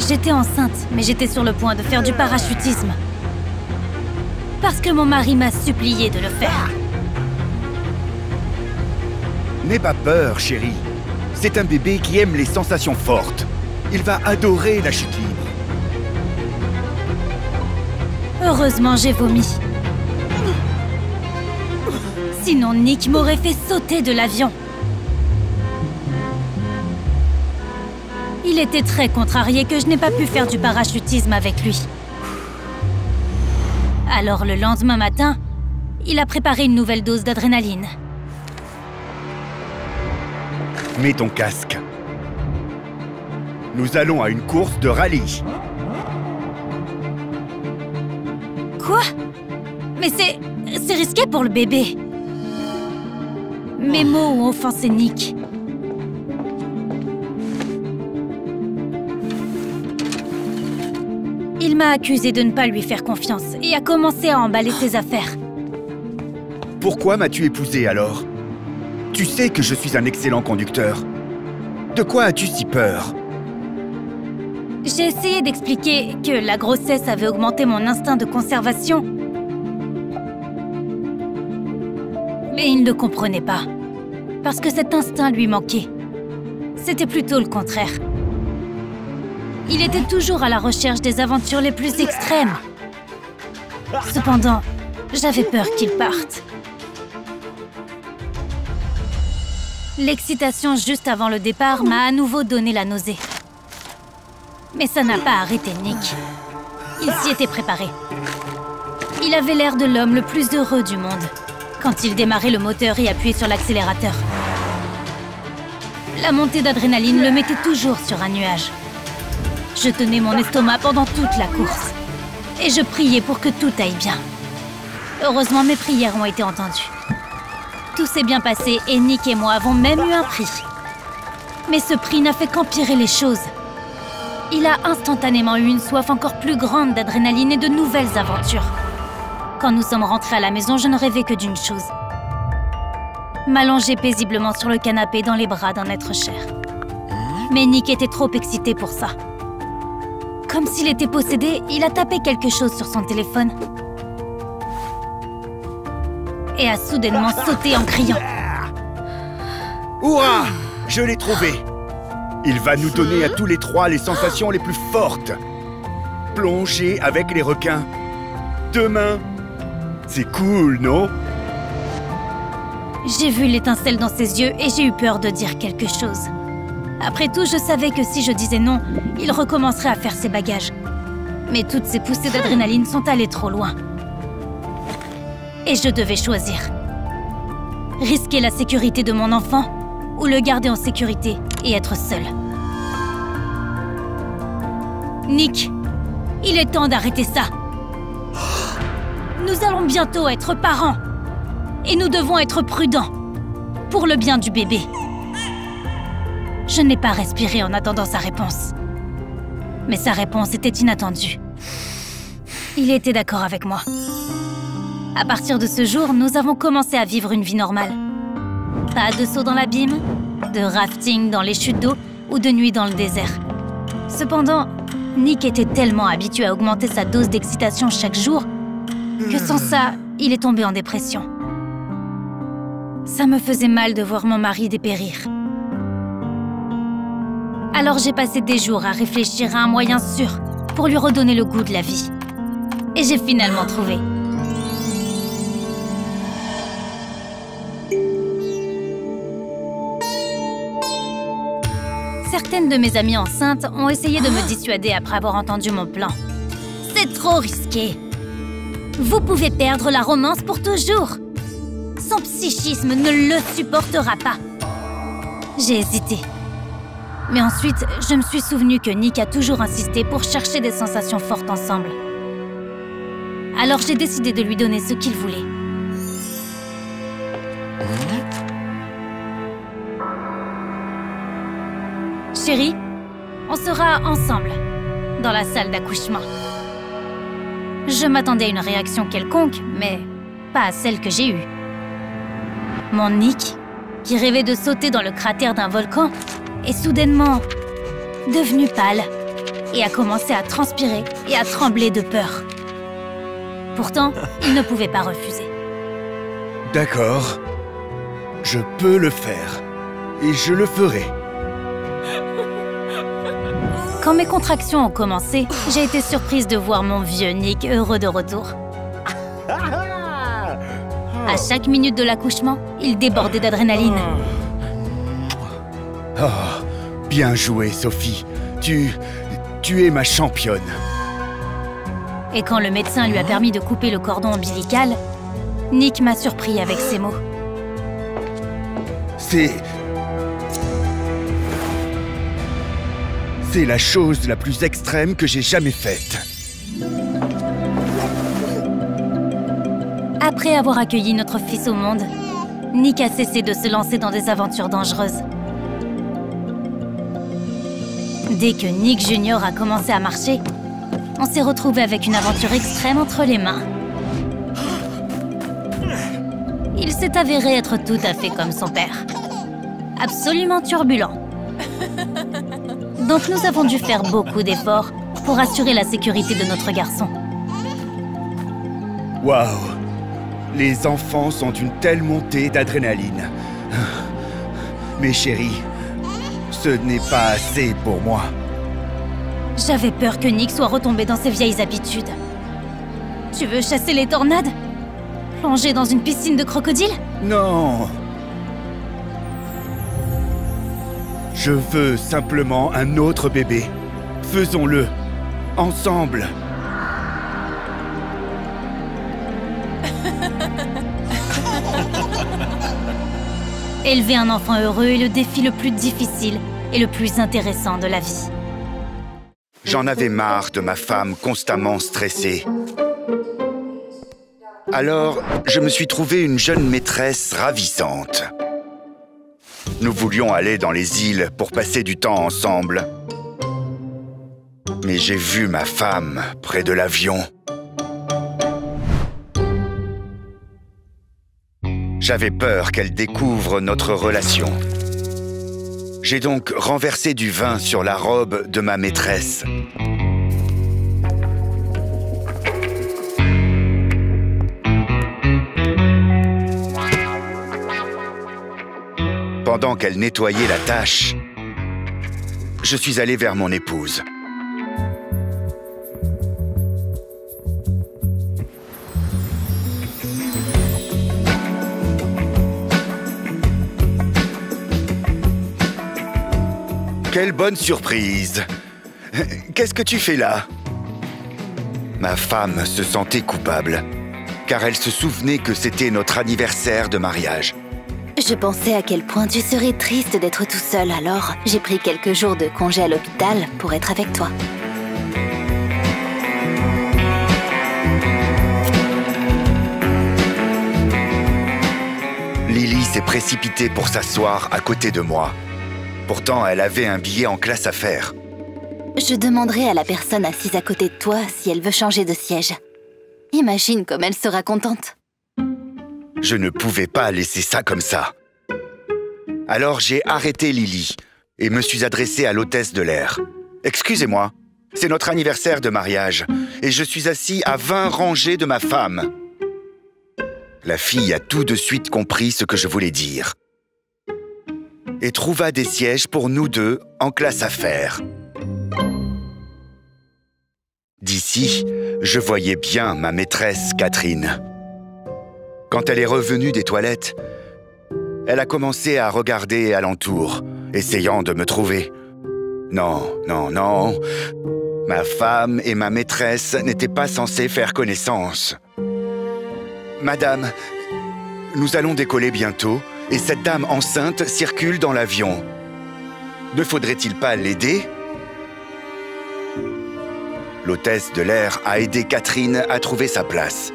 J'étais enceinte, mais j'étais sur le point de faire du parachutisme. Parce que mon mari m'a supplié de le faire. N'aie pas peur, chérie. C'est un bébé qui aime les sensations fortes. Il va adorer la chute libre. Heureusement, j'ai vomi. Sinon, Nick m'aurait fait sauter de l'avion. Il était très contrarié que je n'ai pas pu faire du parachutisme avec lui. Alors, le lendemain matin, il a préparé une nouvelle dose d'adrénaline. Mets ton casque. Nous allons à une course de rallye. Quoi? Mais c'est risqué pour le bébé. Mes mots ont offensé Nick. Il m'a accusé de ne pas lui faire confiance et a commencé à emballer ses affaires. Pourquoi m'as-tu épousée alors? Tu sais que je suis un excellent conducteur. De quoi as-tu si peur? J'ai essayé d'expliquer que la grossesse avait augmenté mon instinct de conservation. Mais il ne comprenait pas. Parce que cet instinct lui manquait. C'était plutôt le contraire. Il était toujours à la recherche des aventures les plus extrêmes. Cependant, j'avais peur qu'il parte. L'excitation juste avant le départ m'a à nouveau donné la nausée. Mais ça n'a pas arrêté Nick. Il s'y était préparé. Il avait l'air de l'homme le plus heureux du monde quand il démarrait le moteur et appuyait sur l'accélérateur. La montée d'adrénaline le mettait toujours sur un nuage. Je tenais mon estomac pendant toute la course. Et je priais pour que tout aille bien. Heureusement, mes prières ont été entendues. Tout s'est bien passé et Nick et moi avons même eu un prix. Mais ce prix n'a fait qu'empirer les choses. Il a instantanément eu une soif encore plus grande d'adrénaline et de nouvelles aventures. Quand nous sommes rentrés à la maison, je ne rêvais que d'une chose. M'allonger paisiblement sur le canapé dans les bras d'un être cher. Mais Nick était trop excité pour ça. Comme s'il était possédé, il a tapé quelque chose sur son téléphone. Et a soudainement sauté en criant. Hurrah! Je l'ai trouvé! Il va nous donner à tous les trois les sensations les plus fortes. Plonger avec les requins. Demain. C'est cool, non? J'ai vu l'étincelle dans ses yeux et j'ai eu peur de dire quelque chose. Après tout, je savais que si je disais non, il recommencerait à faire ses bagages. Mais toutes ces poussées d'adrénaline sont allées trop loin. Et je devais choisir. Risquer la sécurité de mon enfant ou le garder en sécurité et être seul. Nick, il est temps d'arrêter ça. Nous allons bientôt être parents. Et nous devons être prudents. Pour le bien du bébé. Je n'ai pas respiré en attendant sa réponse. Mais sa réponse était inattendue. Il était d'accord avec moi. À partir de ce jour, nous avons commencé à vivre une vie normale. Pas de saut dans l'abîme, de rafting dans les chutes d'eau ou de nuit dans le désert. Cependant, Nick était tellement habitué à augmenter sa dose d'excitation chaque jour que sans ça, il est tombé en dépression. Ça me faisait mal de voir mon mari dépérir. Alors j'ai passé des jours à réfléchir à un moyen sûr pour lui redonner le goût de la vie. Et j'ai finalement trouvé. Certaines de mes amies enceintes ont essayé de me dissuader après avoir entendu mon plan. C'est trop risqué. Vous pouvez perdre la romance pour toujours. Son psychisme ne le supportera pas. J'ai hésité. Mais ensuite, je me suis souvenu que Nick a toujours insisté pour chercher des sensations fortes ensemble. Alors j'ai décidé de lui donner ce qu'il voulait. Chérie, on sera ensemble, dans la salle d'accouchement. Je m'attendais à une réaction quelconque, mais pas à celle que j'ai eue. Mon Nick, qui rêvait de sauter dans le cratère d'un volcan, est soudainement devenu pâle, et a commencé à transpirer et à trembler de peur. Pourtant, il ne pouvait pas refuser. D'accord. Je peux le faire. Et je le ferai. Quand mes contractions ont commencé, j'ai été surprise de voir mon vieux Nick heureux de retour. À chaque minute de l'accouchement, il débordait d'adrénaline. Oh, bien joué, Sophie. Tu es ma championne. Et quand le médecin lui a permis de couper le cordon ombilical, Nick m'a surpris avec ces mots. C'est la chose la plus extrême que j'ai jamais faite. Après avoir accueilli notre fils au monde, Nick a cessé de se lancer dans des aventures dangereuses. Dès que Nick Junior a commencé à marcher, on s'est retrouvé avec une aventure extrême entre les mains. Il s'est avéré être tout à fait comme son père. Absolument turbulent. Donc nous avons dû faire beaucoup d'efforts pour assurer la sécurité de notre garçon. Waouh! Les enfants sont d'une telle montée d'adrénaline. Mais chérie, ce n'est pas assez pour moi. J'avais peur que Nick soit retombé dans ses vieilles habitudes. Tu veux chasser les tornades? Plonger dans une piscine de crocodiles? Non! Je veux simplement un autre bébé. Faisons-le. Ensemble. Élever un enfant heureux est le défi le plus difficile et le plus intéressant de la vie. J'en avais marre de ma femme constamment stressée. Alors, je me suis trouvé une jeune maîtresse ravissante. Nous voulions aller dans les îles pour passer du temps ensemble. Mais j'ai vu ma femme près de l'avion. J'avais peur qu'elle découvre notre relation. J'ai donc renversé du vin sur la robe de ma maîtresse. Pendant qu'elle nettoyait la tache, je suis allé vers mon épouse. Quelle bonne surprise! Qu'est-ce que tu fais là? Ma femme se sentait coupable, car elle se souvenait que c'était notre anniversaire de mariage. Je pensais à quel point tu serais triste d'être tout seul, alors j'ai pris quelques jours de congé à l'hôpital pour être avec toi. Lily s'est précipitée pour s'asseoir à côté de moi. Pourtant, elle avait un billet en classe à faire. Je demanderai à la personne assise à côté de toi si elle veut changer de siège. Imagine comme elle sera contente. Je ne pouvais pas laisser ça comme ça. Alors j'ai arrêté Lily et me suis adressé à l'hôtesse de l'air. « Excusez-moi, c'est notre anniversaire de mariage et je suis assis à 20 rangées de ma femme. » La fille a tout de suite compris ce que je voulais dire et trouva des sièges pour nous deux en classe affaires. D'ici, je voyais bien ma maîtresse Catherine. Quand elle est revenue des toilettes, elle a commencé à regarder alentour, essayant de me trouver. Non, non, non. Ma femme et ma maîtresse n'étaient pas censées faire connaissance. Madame, nous allons décoller bientôt et cette dame enceinte circule dans l'avion. Ne faudrait-il pas l'aider? L'hôtesse de l'air a aidé Catherine à trouver sa place.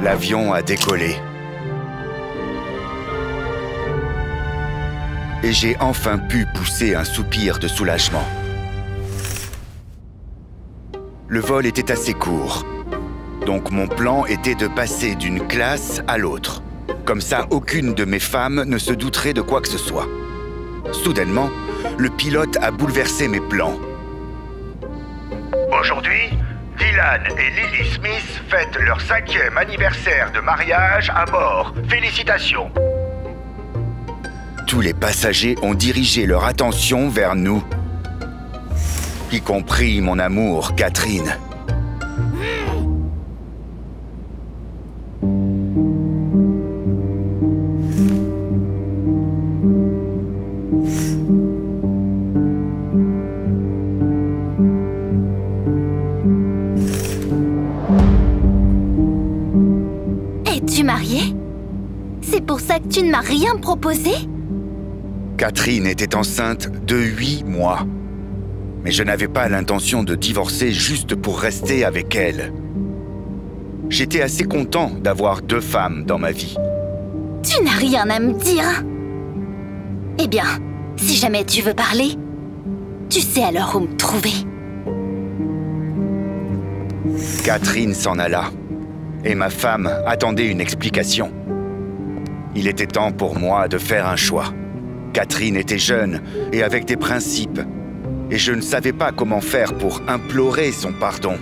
L'avion a décollé. Et j'ai enfin pu pousser un soupir de soulagement. Le vol était assez court. Donc mon plan était de passer d'une classe à l'autre. Comme ça, aucune de mes femmes ne se douterait de quoi que ce soit. Soudainement, le pilote a bouleversé mes plans. Aujourd'hui, Dylan et Lily Smith fêtent leur 5e anniversaire de mariage à bord. Félicitations! Tous les passagers ont dirigé leur attention vers nous, y compris mon amour, Catherine. Es-tu marié? C'est pour ça que tu ne m'as rien proposé? Catherine était enceinte de 8 mois. Mais je n'avais pas l'intention de divorcer juste pour rester avec elle. J'étais assez content d'avoir 2 femmes dans ma vie. Tu n'as rien à me dire? Eh bien, si jamais tu veux parler, tu sais alors où me trouver. Catherine s'en alla, et ma femme attendait une explication. Il était temps pour moi de faire un choix. Catherine était jeune et avec des principes, et je ne savais pas comment faire pour implorer son pardon.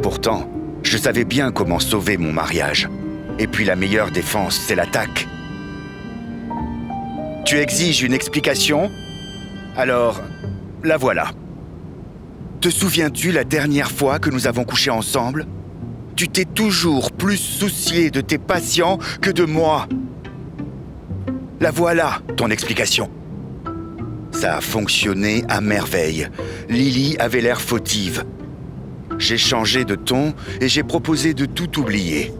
Pourtant, je savais bien comment sauver mon mariage. Et puis la meilleure défense, c'est l'attaque. Tu exiges une explication? Alors, la voilà. Te souviens-tu la dernière fois que nous avons couché ensemble? Tu t'es toujours plus soucié de tes patients que de moi. La voilà, ton explication. Ça a fonctionné à merveille. Lily avait l'air fautive. J'ai changé de ton et j'ai proposé de tout oublier.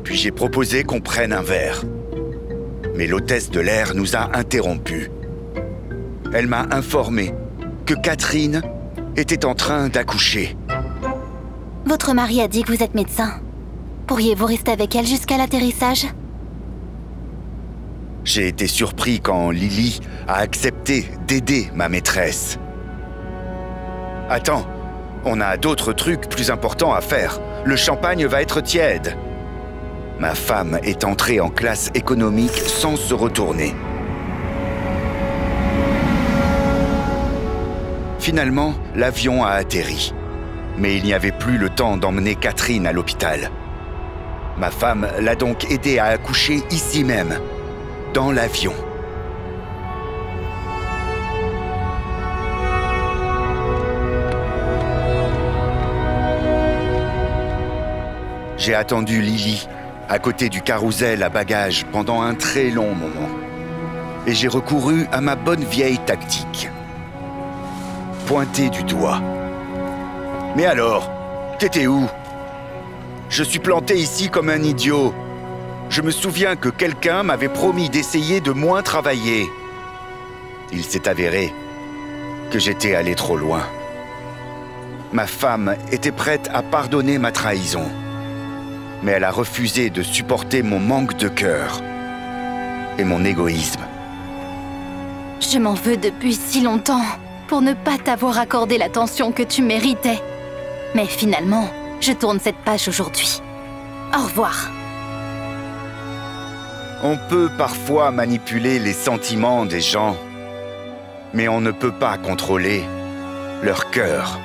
Puis j'ai proposé qu'on prenne un verre. Mais l'hôtesse de l'air nous a interrompus. Elle m'a informé que Catherine était en train d'accoucher. Votre mari a dit que vous êtes médecin. Pourriez-vous rester avec elle jusqu'à l'atterrissage? J'ai été surpris quand Lily a accepté d'aider ma maîtresse. Attends, on a d'autres trucs plus importants à faire. Le champagne va être tiède. Ma femme est entrée en classe économique sans se retourner. Finalement, l'avion a atterri. Mais il n'y avait plus le temps d'emmener Catherine à l'hôpital. Ma femme l'a donc aidée à accoucher ici même, dans l'avion. J'ai attendu Lily à côté du carrousel à bagages pendant un très long moment. Et j'ai recouru à ma bonne vieille tactique. Pointer du doigt. Mais alors, t'étais où? Je suis planté ici comme un idiot. Je me souviens que quelqu'un m'avait promis d'essayer de moins travailler. Il s'est avéré que j'étais allé trop loin. Ma femme était prête à pardonner ma trahison. Mais elle a refusé de supporter mon manque de cœur et mon égoïsme. Je m'en veux depuis si longtemps pour ne pas t'avoir accordé l'attention que tu méritais. Mais finalement, je tourne cette page aujourd'hui. Au revoir. On peut parfois manipuler les sentiments des gens, mais on ne peut pas contrôler leur cœur.